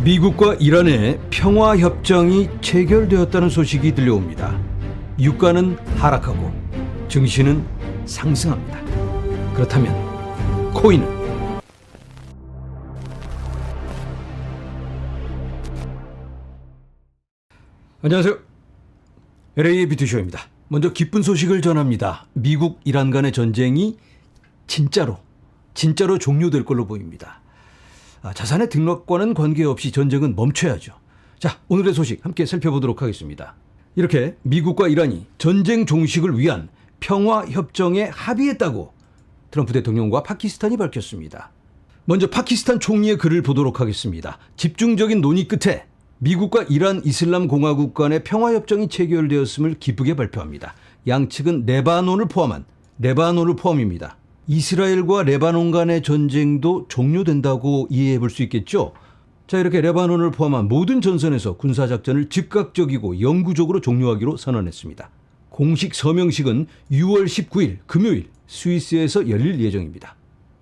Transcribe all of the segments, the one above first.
미국과 이란의 평화협정이 체결되었다는 소식이 들려옵니다. 유가는 하락하고 증시는 상승합니다. 그렇다면 코인은? 안녕하세요. LA의 비투쇼입니다. 먼저 기쁜 소식을 전합니다. 미국 이란 간의 전쟁이 진짜로 종료될 걸로 보입니다. 자산의 등록과는 관계없이 전쟁은 멈춰야죠. 자, 오늘의 소식 함께 살펴보도록 하겠습니다. 이렇게 미국과 이란이 전쟁 종식을 위한 평화협정에 합의했다고 트럼프 대통령과 파키스탄이 밝혔습니다. 먼저 파키스탄 총리의 글을 보도록 하겠습니다. 집중적인 논의 끝에 미국과 이란 이슬람 공화국 간의 평화협정이 체결되었음을 기쁘게 발표합니다. 양측은 레바논을 포함입니다. 이스라엘과 레바논 간의 전쟁도 종료된다고 이해해 볼 수 있겠죠. 자, 이렇게 레바논을 포함한 모든 전선에서 군사작전을 즉각적이고 영구적으로 종료하기로 선언했습니다. 공식 서명식은 6월 19일 금요일 스위스에서 열릴 예정입니다.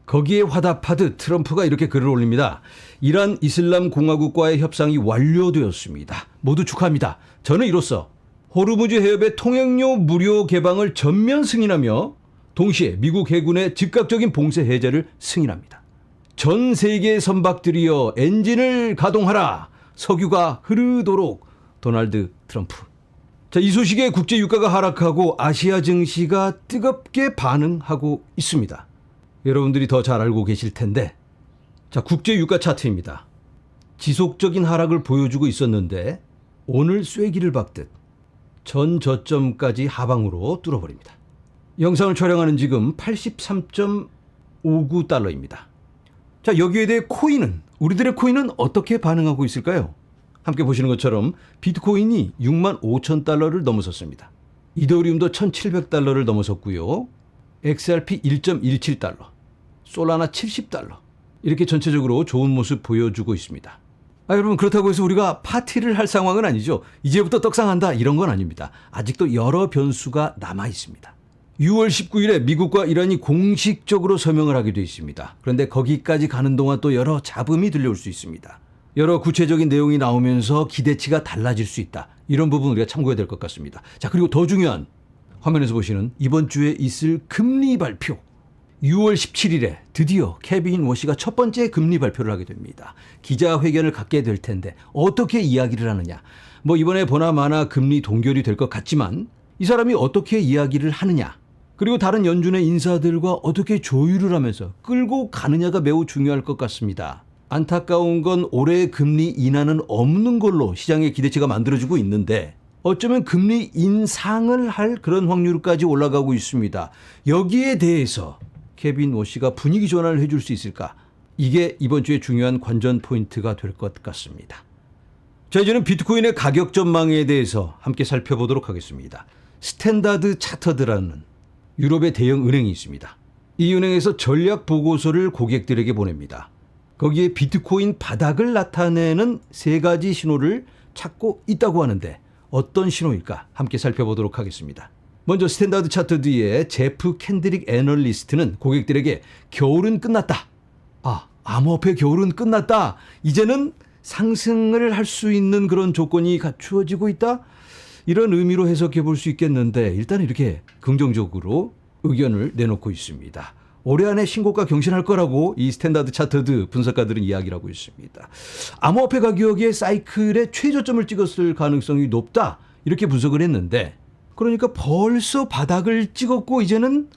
거기에 화답하듯 트럼프가 이렇게 글을 올립니다. 이란 이슬람 공화국과의 협상이 완료되었습니다. 모두 축하합니다. 저는 이로써 호르무즈 해협의 통행료 무료 개방을 전면 승인하며 동시에 미국 해군의 즉각적인 봉쇄 해제를 승인합니다. 전 세계 선박들이여 엔진을 가동하라. 석유가 흐르도록 도널드 트럼프. 자, 이 소식에 국제 유가가 하락하고 아시아 증시가 뜨겁게 반응하고 있습니다. 여러분들이 더 잘 알고 계실 텐데, 자, 국제 유가 차트입니다. 지속적인 하락을 보여주고 있었는데 오늘 쐐기를 박듯 전 저점까지 하방으로 뚫어버립니다. 영상을 촬영하는 지금 83.59달러입니다. 자, 여기에 대해 우리들의 코인은 어떻게 반응하고 있을까요? 함께 보시는 것처럼 비트코인이 65,000달러를 넘어섰습니다. 이더리움도 1,700달러를 넘어섰고요. XRP 1.17달러, 솔라나 70달러. 이렇게 전체적으로 좋은 모습 보여주고 있습니다. 여러분, 그렇다고 해서 우리가 파티를 할 상황은 아니죠. 이제부터 떡상한다 이런 건 아닙니다. 아직도 여러 변수가 남아 있습니다. 6월 19일에 미국과 이란이 공식적으로 서명을 하게 돼 있습니다. 그런데 거기까지 가는 동안 또 여러 잡음이 들려올 수 있습니다. 여러 구체적인 내용이 나오면서 기대치가 달라질 수 있다. 이런 부분 우리가 참고해야 될 것 같습니다. 자, 그리고 더 중요한 화면에서 보시는 이번 주에 있을 금리 발표. 6월 17일에 드디어 케빈 워시가 첫 번째 금리 발표를 하게 됩니다. 기자회견을 갖게 될 텐데 어떻게 이야기를 하느냐. 이번에 보나마나 금리 동결이 될 것 같지만 이 사람이 어떻게 이야기를 하느냐. 그리고 다른 연준의 인사들과 어떻게 조율을 하면서 끌고 가느냐가 매우 중요할 것 같습니다. 안타까운 건 올해 금리 인하는 없는 걸로 시장의 기대치가 만들어지고 있는데 어쩌면 금리 인상을 할 그런 확률까지 올라가고 있습니다. 여기에 대해서 케빈 워시가 분위기 전환을 해줄 수 있을까? 이게 이번 주에 중요한 관전 포인트가 될 것 같습니다. 자, 이제는 비트코인의 가격 전망에 대해서 함께 살펴보도록 하겠습니다. 스탠다드 차터드라는 유럽의 대형 은행이 있습니다. 이 은행에서 전략 보고서를 고객들에게 보냅니다. 거기에 비트코인 바닥을 나타내는 3가지 신호를 찾고 있다고 하는데 어떤 신호일까 함께 살펴보도록 하겠습니다. 먼저 스탠다드 차터드의 제프 캔드릭 애널리스트는 고객들에게 겨울은 끝났다. 암호화폐 겨울은 끝났다. 이제는 상승을 할 수 있는 그런 조건이 갖추어지고 있다. 이런 의미로 해석해 볼 수 있겠는데 일단 이렇게 긍정적으로 의견을 내놓고 있습니다. 올해 안에 신고가 경신할 거라고 이 스탠다드 차터드 분석가들은 이야기를 하고 있습니다. 암호화폐 가격의 사이클의 최저점을 찍었을 가능성이 높다. 이렇게 분석을 했는데 그러니까 벌써 바닥을 찍었고 이제는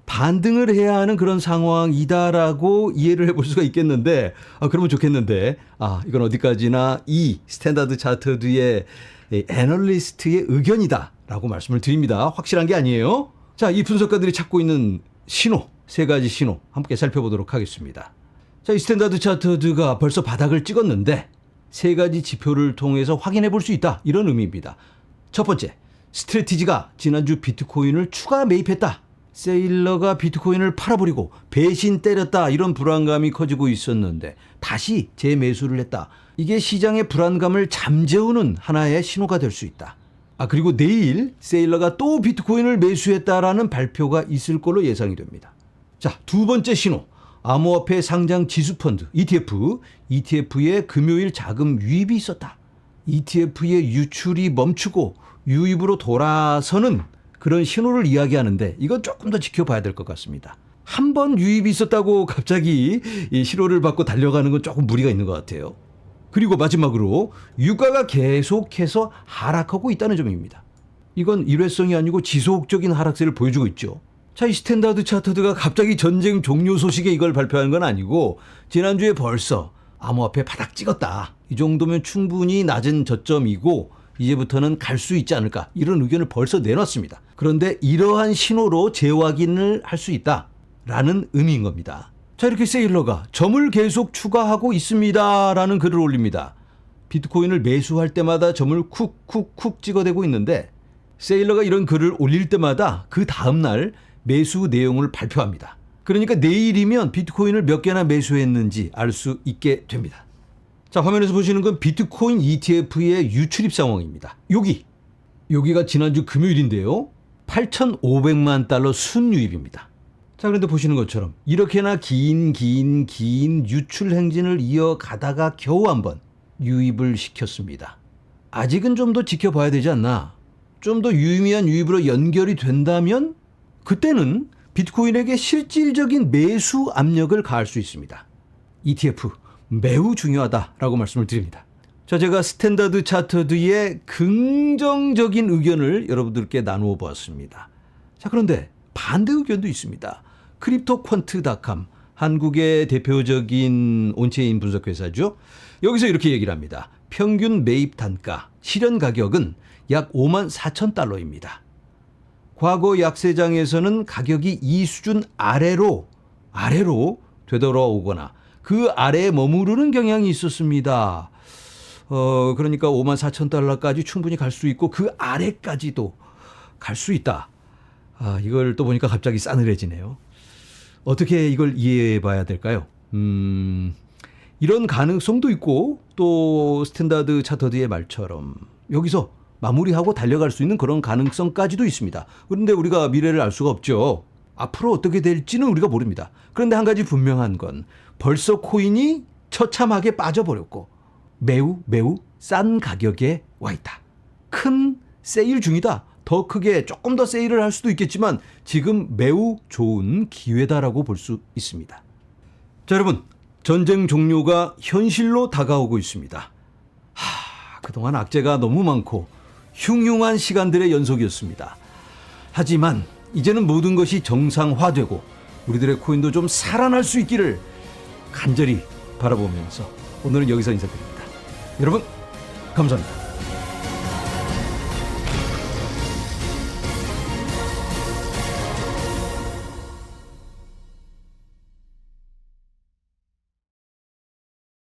반등을 해야 하는 그런 상황이다라고 이해를 해볼 수가 있겠는데 그러면 좋겠는데 이건 어디까지나 이 스탠다드 차터드의 애널리스트의 의견이다라고 말씀을 드립니다. 확실한 게 아니에요. 자, 이 분석가들이 찾고 있는 신호, 3가지 신호 함께 살펴보도록 하겠습니다. 자, 이 스탠다드 차터드가 벌써 바닥을 찍었는데 3가지 지표를 통해서 확인해 볼 수 있다. 이런 의미입니다. 첫 번째, 스트래티지가 지난주 비트코인을 추가 매입했다. 세일러가 비트코인을 팔아버리고 배신 때렸다. 이런 불안감이 커지고 있었는데 다시 재매수를 했다. 이게 시장의 불안감을 잠재우는 하나의 신호가 될 수 있다. 그리고 내일 세일러가 또 비트코인을 매수했다라는 발표가 있을 걸로 예상이 됩니다. 자, 두 번째 신호. 암호화폐 상장 지수펀드 ETF에 금요일 자금 유입이 있었다. ETF의 유출이 멈추고 유입으로 돌아서는 그런 신호를 이야기하는데 이건 조금 더 지켜봐야 될 것 같습니다. 한 번 유입이 있었다고 갑자기 이 신호를 받고 달려가는 건 조금 무리가 있는 것 같아요. 그리고 마지막으로 유가가 계속해서 하락하고 있다는 점입니다. 이건 일회성이 아니고 지속적인 하락세를 보여주고 있죠. 자, 이 스탠다드 차터드가 갑자기 전쟁 종료 소식에 이걸 발표한 건 아니고 지난주에 벌써 암호화폐 바닥 찍었다. 이 정도면 충분히 낮은 저점이고 이제부터는 갈 수 있지 않을까. 이런 의견을 벌써 내놨습니다. 그런데 이러한 신호로 재확인을 할 수 있다라는 의미인 겁니다. 자, 이렇게 세일러가 점을 계속 추가하고 있습니다라는 글을 올립니다. 비트코인을 매수할 때마다 점을 쿡쿡쿡 찍어대고 있는데 세일러가 이런 글을 올릴 때마다 그 다음날 매수 내용을 발표합니다. 그러니까 내일이면 비트코인을 몇 개나 매수했는지 알 수 있게 됩니다. 자, 화면에서 보시는 건 비트코인 ETF의 유출입 상황입니다. 여기가 지난주 금요일인데요. 8,500만 달러 순유입입니다. 자, 그런데 보시는 것처럼 이렇게나 긴 유출 행진을 이어가다가 겨우 한번 유입을 시켰습니다. 아직은 좀 더 지켜봐야 되지 않나? 좀 더 유의미한 유입으로 연결이 된다면 그때는 비트코인에게 실질적인 매수 압력을 가할 수 있습니다. ETF 매우 중요하다라고 말씀을 드립니다. 자, 제가 스탠다드 차터드의 긍정적인 의견을 여러분들께 나누어 보았습니다. 자, 그런데 반대 의견도 있습니다. 크립토퀀트닷컴, 한국의 대표적인 온체인 분석 회사죠. 여기서 이렇게 얘기를 합니다. 평균 매입 단가, 실현 가격은 약 54,000달러입니다. 과거 약세장에서는 가격이 이 수준 아래로 되돌아오거나 그 아래에 머무르는 경향이 있었습니다. 그러니까 54,000달러까지 충분히 갈 수 있고 그 아래까지도 갈 수 있다. 이걸 또 보니까 갑자기 싸늘해지네요. 어떻게 이걸 이해해 봐야 될까요? 이런 가능성도 있고 또 스탠다드 차터드의 말처럼 여기서 마무리하고 달려갈 수 있는 그런 가능성까지도 있습니다. 그런데 우리가 미래를 알 수가 없죠. 앞으로 어떻게 될지는 우리가 모릅니다. 그런데 한 가지 분명한 건 벌써 코인이 처참하게 빠져버렸고 매우 싼 가격에 와 있다. 큰 세일 중이다. 더 크게 조금 더 세일을 할 수도 있겠지만 지금 매우 좋은 기회다라고 볼 수 있습니다. 자, 여러분, 전쟁 종료가 현실로 다가오고 있습니다. 그동안 악재가 너무 많고 흉흉한 시간들의 연속이었습니다. 하지만 이제는 모든 것이 정상화되고 우리들의 코인도 좀 살아날 수 있기를 간절히 바라보면서 오늘은 여기서 인사드립니다. 여러분, 감사합니다.